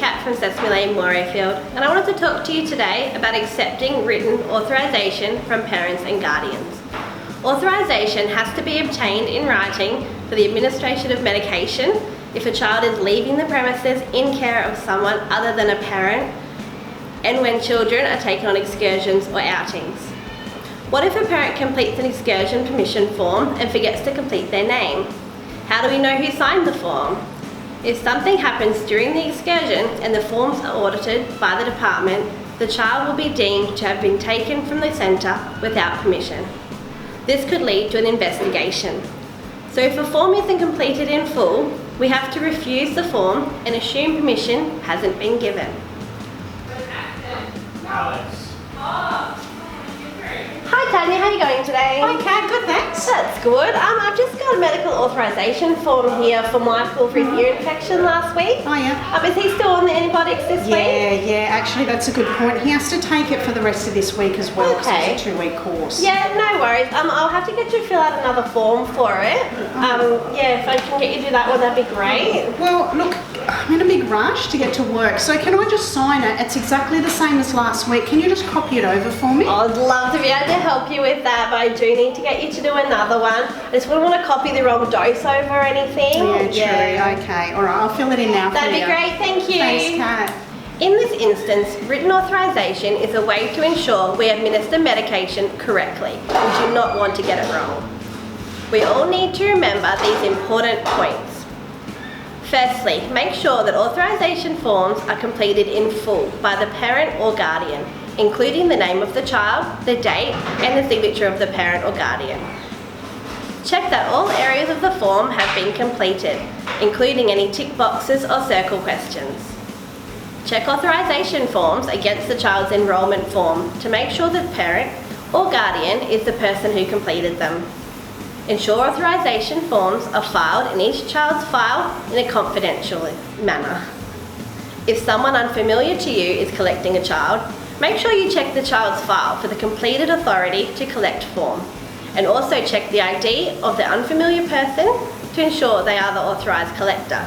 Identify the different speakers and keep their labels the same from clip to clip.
Speaker 1: Kat from Sesame Lane Morayfield, and I wanted to talk to you today about accepting written authorisation from parents and guardians. Authorisation has to be obtained in writing for the administration of medication if a child is leaving the premises in care of someone other than a parent, and when children are taken on excursions or outings. What if a parent completes an excursion permission form and forgets to complete their name? How do we know who signed the form? If something happens during the excursion and the forms are audited by the department, the child will be deemed to have been taken from the centre without permission. This could lead to an investigation. So if a form isn't completed in full, we have to refuse the form and assume permission hasn't been given.
Speaker 2: Alex.
Speaker 1: Hi Tanya, how are you going today?
Speaker 3: Hi Kat, good thanks.
Speaker 1: That's good. I've just got a medical authorisation form here for Michael for his ear infection last week.
Speaker 3: Oh yeah.
Speaker 1: Is he still on the antibiotics this week?
Speaker 3: Yeah, actually that's a good point. He has to take it for the rest of this week as well, because
Speaker 1: Okay.
Speaker 3: it's a 2-week course.
Speaker 1: Yeah, no worries. I'll have to get you to fill out another form for it. Yeah, if I can get you to do that one, that'd be great.
Speaker 3: Well, look, I'm in a big rush to get to work, so can I just sign it? It's exactly the same as last week. Can you just copy it over for me?
Speaker 1: I'd love to be able to help you with that, but I do need to get you to do another one. I just wouldn't want to copy the wrong dose over or anything.
Speaker 3: Yeah, true. Okay, all right, I'll fill it in now for
Speaker 1: That'd
Speaker 3: you.
Speaker 1: be great, thank you.
Speaker 3: Thanks, Kat.
Speaker 1: In this instance, written authorisation is a way to ensure we administer medication correctly. We do not want to get it wrong. We all need to remember these important points. Firstly, make sure that authorisation forms are completed in full by the parent or guardian, including the name of the child, the date, and the signature of the parent or guardian. Check that all areas of the form have been completed, including any tick boxes or circle questions. Check authorisation forms against the child's enrolment form to make sure that parent or guardian is the person who completed them. Ensure authorisation forms are filed in each child's file in a confidential manner. If someone unfamiliar to you is collecting a child, make sure you check the child's file for the completed authority to collect form, and also check the ID of the unfamiliar person to ensure they are the authorised collector.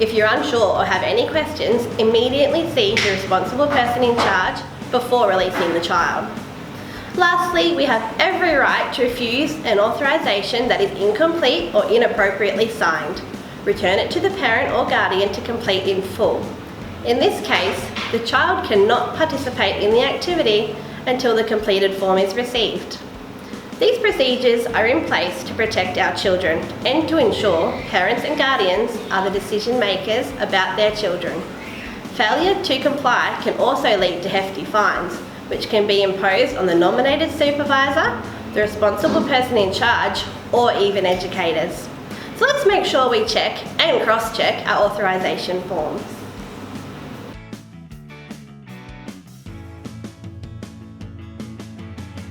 Speaker 1: If you're unsure or have any questions, immediately see the responsible person in charge before releasing the child. Lastly, we have every right to refuse an authorisation that is incomplete or inappropriately signed. Return it to the parent or guardian to complete in full. In this case, the child cannot participate in the activity until the completed form is received. These procedures are in place to protect our children and to ensure parents and guardians are the decision makers about their children. Failure to comply can also lead to hefty fines, which can be imposed on the nominated supervisor, the responsible person in charge, or even educators. So let's make sure we check and cross-check our authorisation forms.